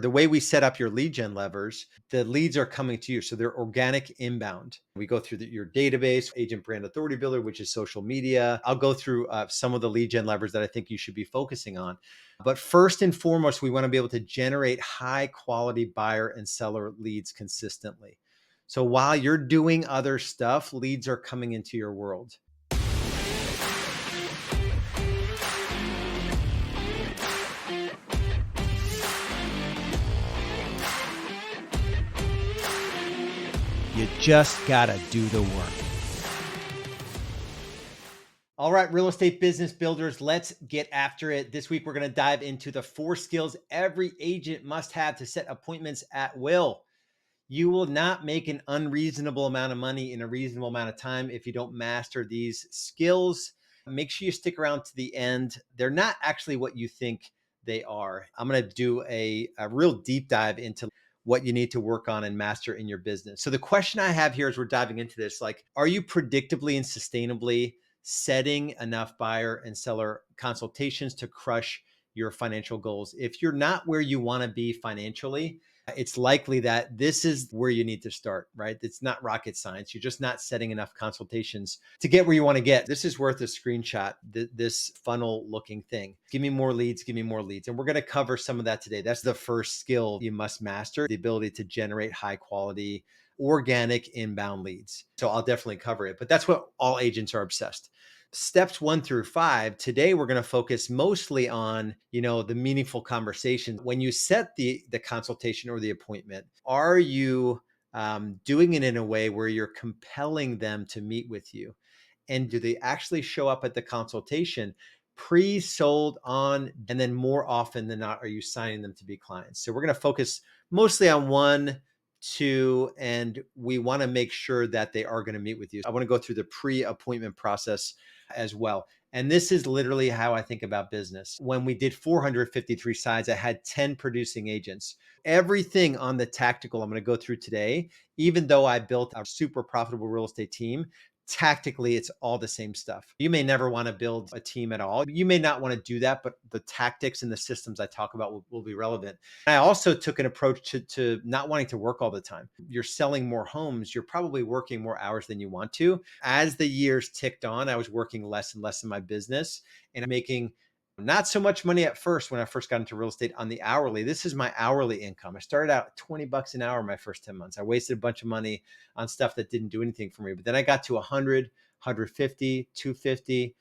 The way we set up your lead gen levers, the leads are coming to you. So they're organic inbound. We go through your database, agent brand authority builder, which is social media. I'll go through some of the lead gen levers that I think you should be focusing on. But first and foremost, we want to be able to generate high quality buyer and seller leads consistently. So while you're doing other stuff, leads are coming into your world. You just gotta do the work. All right, real estate business builders, let's get after it. This week, we're going to dive into the 4 skills every agent must have to set appointments at will. You will not make an unreasonable amount of money in a reasonable amount of time if you don't master these skills. Make sure you stick around to the end. They're not actually what you think they are. I'm going to do a real deep dive into what you need to work on and master in your business. So the question I have here as we're diving into this, like, are you predictably and sustainably setting enough buyer and seller consultations to crush your financial goals? If you're not where you want to be financially, it's likely that this is where you need to start, right? It's not rocket science. You're just not setting enough consultations to get where you want to get. This is worth a screenshot, this funnel looking thing. Give me more leads, give me more leads. And we're going to cover some of that today. That's the first skill you must master, the ability to generate high quality organic inbound leads. So I'll definitely cover it, but that's what all agents are obsessed. Steps 1 through 5. Today, we're going to focus mostly on, the meaningful conversation. When you set the consultation or the appointment, are you doing it in a way where you're compelling them to meet with you? And do they actually show up at the consultation pre-sold on, and then more often than not, are you signing them to be clients? So we're going to focus mostly on 1, 2, and we want to make sure that they are going to meet with you. I want to go through the pre-appointment process as well. And this is literally how I think about business. When we did 453 sides, I had 10 producing agents. Everything on the tactical I'm going to go through today, even though I built a super profitable real estate team, tactically, it's all the same stuff. You may never want to build a team at all. You may not want to do that, but the tactics and the systems I talk about will be relevant. I also took an approach to not wanting to work all the time. You're selling more homes. You're probably working more hours than you want to. As the years ticked on, I was working less and less in my business and making not so much money at first when I first got into real estate on the hourly. This is my hourly income. I started out at 20 bucks an hour my first 10 months. I wasted a bunch of money on stuff that didn't do anything for me. But then I got to 100, 150, 250,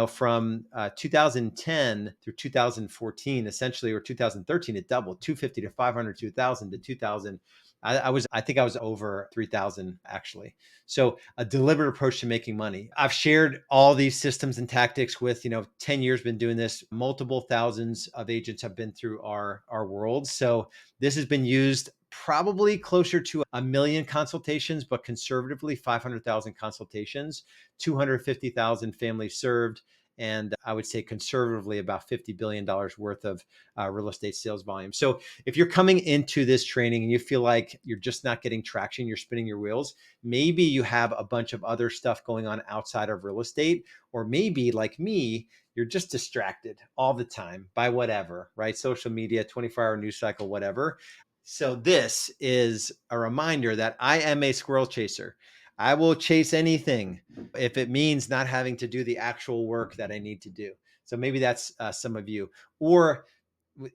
from 2010 through 2014, essentially, or 2013, it doubled 250 to 500, 2000 to 2000. I think I was over 3,000 actually. So a deliberate approach to making money. I've shared all these systems and tactics with, 10 years been doing this. Multiple thousands of agents have been through our world. So this has been used probably closer to 1 million consultations, but conservatively 500,000 consultations, 250,000 families served. And I would say conservatively about $50 billion worth of real estate sales volume. So if you're coming into this training and you feel like you're just not getting traction, you're spinning your wheels, maybe you have a bunch of other stuff going on outside of real estate, or maybe like me, you're just distracted all the time by whatever, right? Social media, 24-hour news cycle, whatever. So this is a reminder that I am a squirrel chaser. I will chase anything if it means not having to do the actual work that I need to do. So maybe that's some of you. Or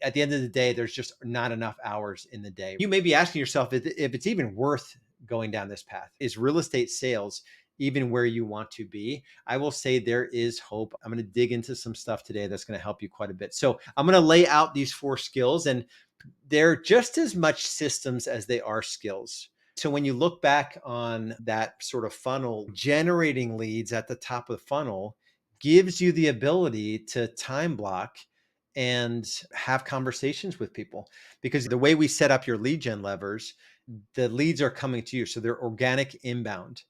at the end of the day, there's just not enough hours in the day. You may be asking yourself if it's even worth going down this path. Is real estate sales even where you want to be? I will say there is hope. I'm going to dig into some stuff today that's going to help you quite a bit. So I'm going to lay out these 4 skills, and they're just as much systems as they are skills. So when you look back on that sort of funnel, generating leads at the top of the funnel gives you the ability to time block and have conversations with people, because the way we set up your lead gen levers, the leads are coming to you. So they're organic inbound.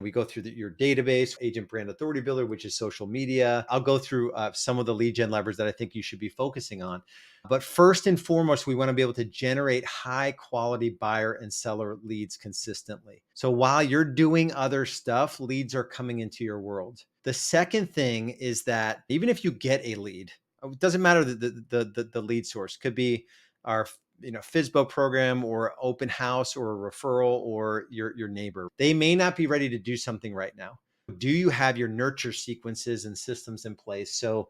We go through your database, agent brand authority builder, which is social media. I'll go through some of the lead gen levers that I think you should be focusing on. But first and foremost, we want to be able to generate high quality buyer and seller leads consistently. So while you're doing other stuff, leads are coming into your world. The second thing is that even if you get a lead, it doesn't matter the lead source. Could be our FISBO program or open house or a referral or your neighbor. They may not be ready to do something right now. Do you have your nurture sequences and systems in place so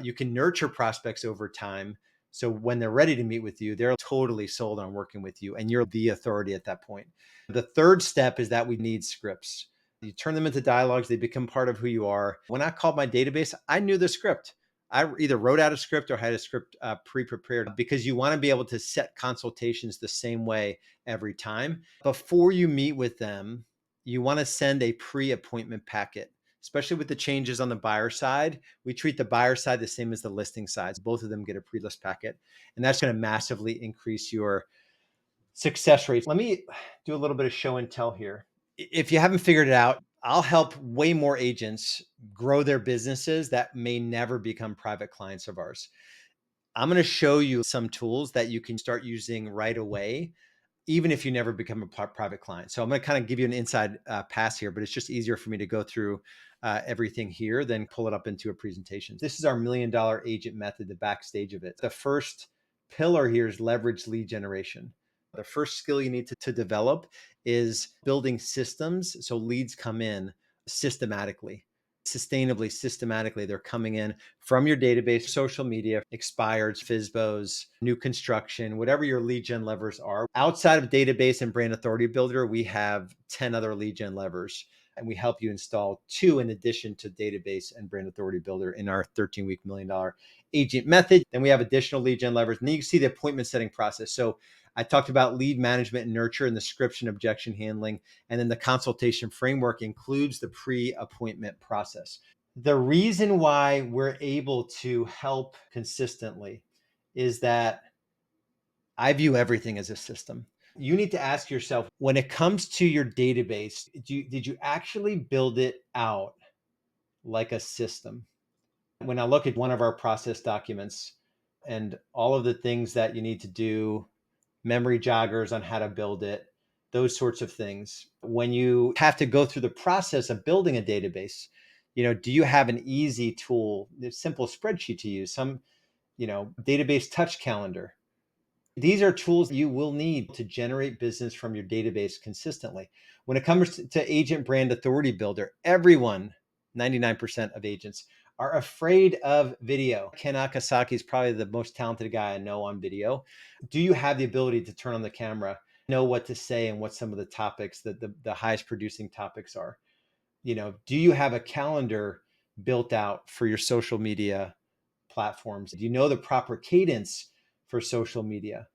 you can nurture prospects over time? So when they're ready to meet with you, they're totally sold on working with you and you're the authority at that point. The third step is that we need scripts. You turn them into dialogues, they become part of who you are. When I called my database, I knew the script. I either wrote out a script or had a script pre-prepared because you want to be able to set consultations the same way every time. Before you meet with them, you want to send a pre-appointment packet, especially with the changes on the buyer side. We treat the buyer side the same as the listing side. Both of them get a pre-list packet, and that's going to massively increase your success rates. Let me do a little bit of show and tell here. If you haven't figured it out, I'll help way more agents grow their businesses that may never become private clients of ours. I'm going to show you some tools that you can start using right away, even if you never become a private client. So I'm going to kind of give you an inside pass here, but it's just easier for me to go through everything here than pull it up into a presentation. This is our $1 million agent method, the backstage of it. The first pillar here is leverage lead generation. The first skill you need to develop is building systems so leads come in systematically, sustainably, systematically. They're coming in from your database, social media, expireds, FISBOs, new construction, whatever your lead gen levers are. Outside of database and brand authority builder, we have 10 other lead gen levers. And we help you install 2 in addition to database and brand authority builder in our 13-week $1 million agent method. Then we have additional lead gen levers. And then you can see the appointment setting process. So I talked about lead management and nurture and the scripts and objection handling. And then the consultation framework includes the pre-appointment process. The reason why we're able to help consistently is that I view everything as a system. You need to ask yourself, when it comes to your database, did you actually build it out like a system? When I look at one of our process documents and all of the things that you need to do, memory joggers on how to build it, those sorts of things. When you have to go through the process of building a database, do you have an easy tool, a simple spreadsheet to use, some, database touch calendar? These are tools you will need to generate business from your database consistently. When it comes to agent brand authority builder, everyone, 99% of agents, are afraid of video. Ken Akasaki is probably the most talented guy I know on video. Do you have the ability to turn on the camera, know what to say and what some of the topics that the highest producing topics are? Do you have a calendar built out for your social media platforms? Do you know the proper cadence for social media?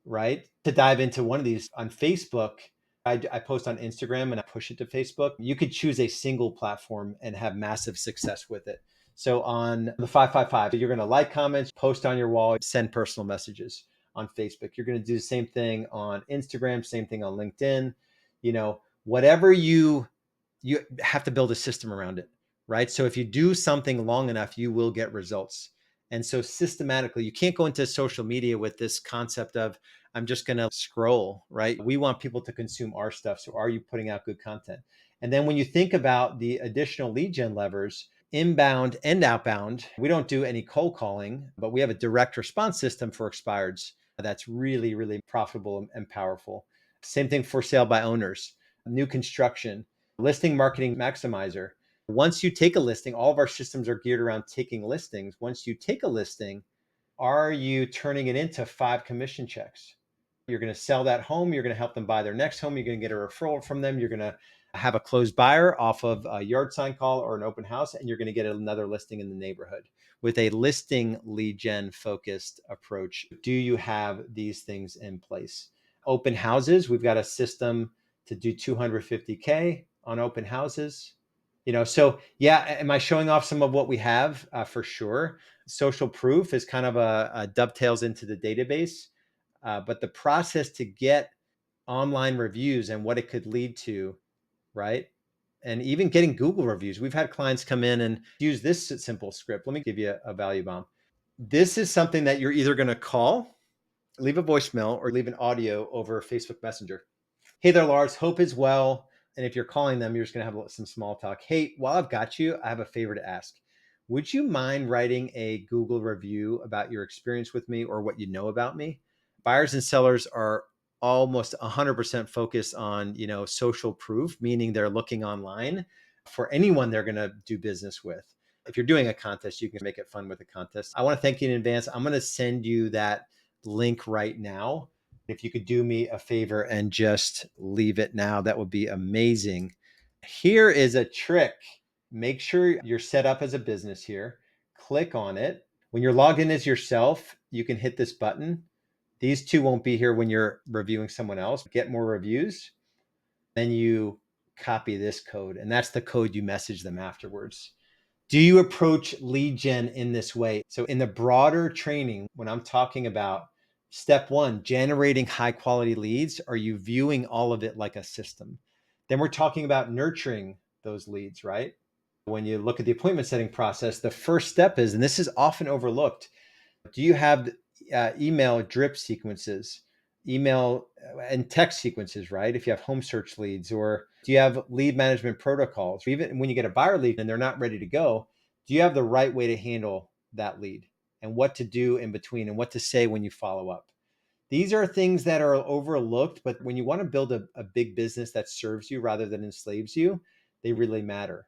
Right? To dive into one of these on Facebook, I post on Instagram and I push it to Facebook. You could choose a single platform and have massive success with it. So on the 555, you're going to like comments, post on your wall, send personal messages on Facebook. You're going to do the same thing on Instagram, same thing on LinkedIn. Whatever you have to build a system around it, right? So if you do something long enough, you will get results. And so systematically, you can't go into social media with this concept of, I'm just going to scroll, right? We want people to consume our stuff. So are you putting out good content? And then when you think about the additional lead gen levers, inbound and outbound, we don't do any cold calling, but we have a direct response system for expireds that's really, really profitable and powerful. Same thing for sale by owners, new construction, listing marketing maximizer. Once you take a listing, all of our systems are geared around taking listings. Once you take a listing, are you turning it into 5 commission checks? You're going to sell that home. You're going to help them buy their next home. You're going to get a referral from them. You're going to have a closed buyer off of a yard sign call or an open house, and you're going to get another listing in the neighborhood. With a listing lead gen focused approach, do you have these things in place? Open houses, we've got a system to do 250K on open houses. So yeah, am I showing off some of what we have? For sure. Social proof is kind of a dovetails into the database. But the process to get online reviews and what it could lead to, right? And even getting Google reviews. We've had clients come in and use this simple script. Let me give you a value bomb. This is something that you're either going to call, leave a voicemail, or leave an audio over Facebook Messenger. Hey there, Lars. Hope is well. And if you're calling them, you're just going to have some small talk. Hey, while I've got you, I have a favor to ask. Would you mind writing a Google review about your experience with me or what you know about me? Buyers and sellers are almost 100% focused on, social proof, meaning they're looking online for anyone they're going to do business with. If you're doing a contest, you can make it fun with a contest. I want to thank you in advance. I'm going to send you that link right now. If you could do me a favor and just leave it now, that would be amazing. Here is a trick. Make sure you're set up as a business here. Click on it. When you're logged in as yourself, you can hit this button. These two won't be here when you're reviewing someone else. Get more reviews. Then you copy this code, and that's the code you message them afterwards. Do you approach lead gen in this way? So in the broader training, when I'm talking about step one, generating high quality leads, are you viewing all of it like a system? Then we're talking about nurturing those leads, right? When you look at the appointment setting process, the first step is, and this is often overlooked, do you have email drip sequences, email and text sequences, right? If you have home search leads, or do you have lead management protocols? Even when you get a buyer lead and they're not ready to go, do you have the right way to handle that lead and what to do in between and what to say when you follow up? These are things that are overlooked, but when you want to build a big business that serves you rather than enslaves you, they really matter,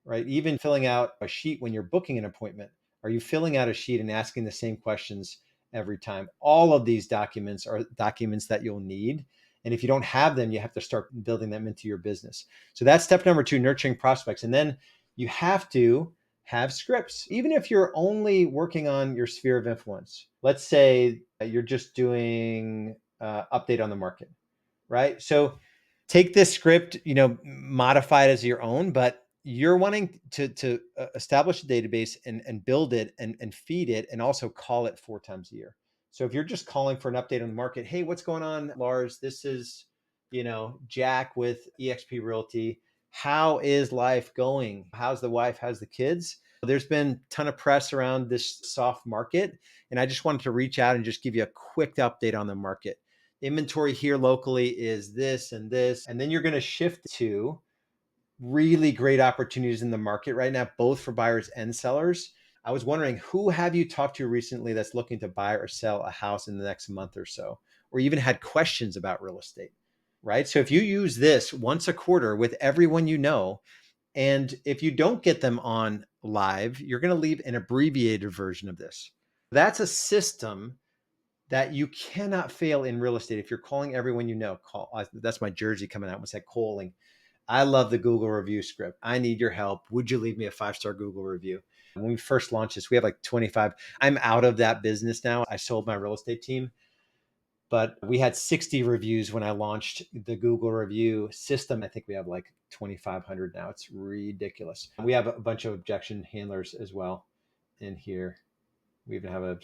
right? Even filling out a sheet when you're booking an appointment. Are you filling out a sheet and asking the same questions every time? All of these documents are documents that you'll need. And if you don't have them, you have to start building them into your business. So that's step number two, nurturing prospects. And then you have to have scripts, even if you're only working on your sphere of influence. Let's say you're just doing update on the market, right? So take this script, modify it as your own, but you're wanting to establish a database and build it and feed it and also call it 4 times a year. So if you're just calling for an update on the market, hey, what's going on, Lars? This is, Jack with eXp Realty. How is life going? How's the wife? How's the kids? There's been a ton of press around this soft market, and I just wanted to reach out and just give you a quick update on the market. Inventory here locally is this and this. And then you're going to shift to really great opportunities in the market right now, both for buyers and sellers. I was wondering, who have you talked to recently that's looking to buy or sell a house in the next month or so, or even had questions about real estate, right? So if you use this once a quarter with everyone you know, and if you don't get them on live, you're going to leave an abbreviated version of this. That's a system that you cannot fail in real estate. If you're calling everyone you know, that's my jersey coming out. What's that? Calling. I love the Google review script. I need your help. Would you leave me a 5-star Google review? When we first launched this, we have like 25. I'm out of that business now. I sold my real estate team, but we had 60 reviews when I launched the Google review system. I think we have like 2,500 now. It's ridiculous. We have a bunch of objection handlers as well in here. We even have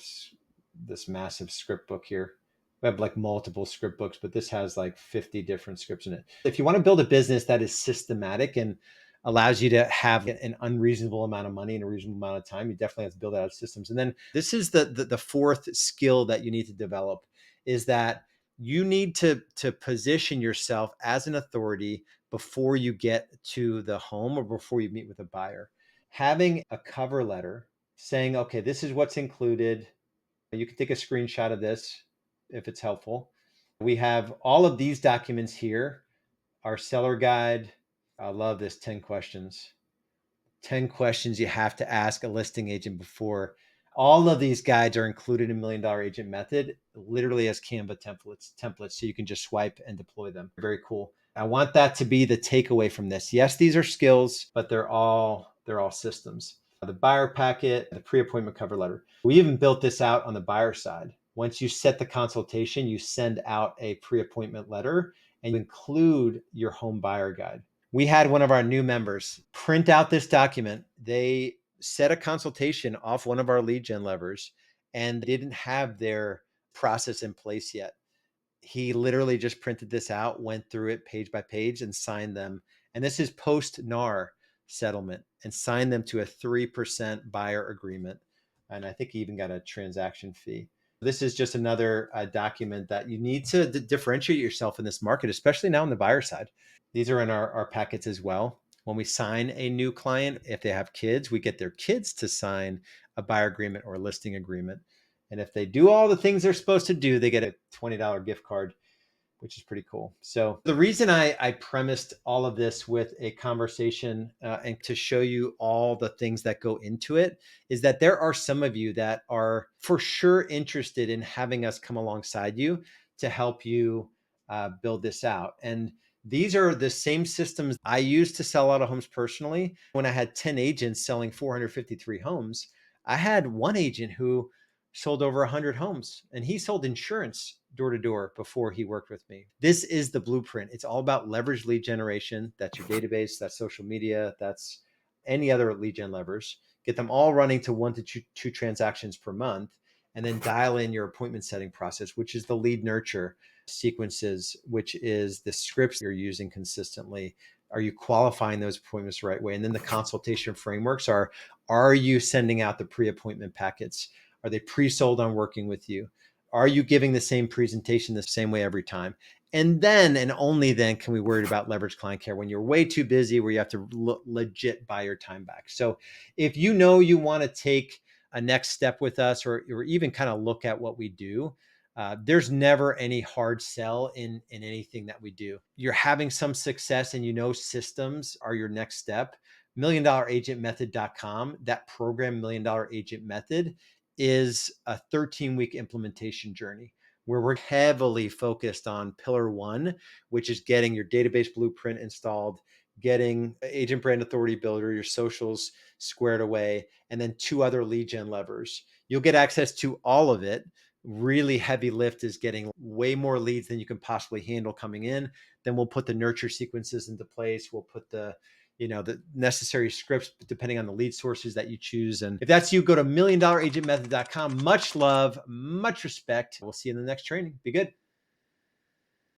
this massive script book here. We have like multiple script books, but this has like 50 different scripts in it. If you want to build a business that is systematic and allows you to have an unreasonable amount of money in a reasonable amount of time, you definitely have to build out systems. And then this is the fourth skill that you need to develop, is that you need to position yourself as an authority before you get to the home or before you meet with a buyer. Having a cover letter saying, okay, this is what's included. You can take a screenshot of this if it's helpful. We have all of these documents here, our seller guide. I love this 10 questions. 10 questions you have to ask a listing agent before. All of these guides are included in Million Dollar Agent Method, literally as Canva templates, so you can just swipe and deploy them. Very cool. I want that to be the takeaway from this. Yes, these are skills, but they're all systems. The buyer packet, the pre-appointment cover letter. We even built this out on the buyer side. Once you set the consultation, you send out a pre-appointment letter and you include your home buyer guide. We had one of our new members print out this document. They set a consultation off one of our lead gen levers and didn't have their process in place yet. He literally just printed this out, went through it page by page and signed them. And this is post NAR settlement, and signed them to a 3% buyer agreement. And I think he even got a transaction fee. This is just another document that you need to differentiate yourself in this market, especially now on the buyer side. These are in our packets as well. When we sign a new client, if they have kids, we get their kids to sign a buyer agreement or a listing agreement. And if they do all the things they're supposed to do, they get a $20 gift card, which is pretty cool. So the reason I premised all of this with a conversation and to show you all the things that go into it is that there are some of you that are for sure interested in having us come alongside you to help you build this out. And these are the same systems I used to sell a lot of homes personally. When I had 10 agents selling 453 homes, I had one agent who sold over 100 homes, and he sold insurance door to door before he worked with me. This is the blueprint. It's all about leverage lead generation. That's your database, that's social media, that's any other lead gen levers. Get them all running to 1 to 2 transactions per month, and then dial in your appointment setting process, which is the lead nurture sequences, which is the scripts you're using consistently. Are you qualifying those appointments the right way? And then the consultation frameworks are you sending out the pre-appointment packets? Are they pre-sold on working with you? Are you giving the same presentation the same way every time? And then, and only then, can we worry about leverage client care when you're way too busy where you have to legit buy your time back. So if you know you want to take a next step with us, or even kind of look at what we do, there's never any hard sell in anything that we do. You're having some success and you know systems are your next step. $1,000,000agentmethod.com, that program, $1,000,000 Agent Method, is a 13-week implementation journey where we're heavily focused on pillar one, which is getting your database blueprint installed, getting agent brand authority builder, your socials squared away, and then 2 other lead gen levers. You'll get access to all of it. Really heavy lift is getting way more leads than you can possibly handle coming in. Then we'll put the nurture sequences into place. We'll put the necessary scripts depending on the lead sources that you choose. And if that's you, go to $1,000,000agentmethod.com. Much love, much respect. We'll see you in the next training. Be good.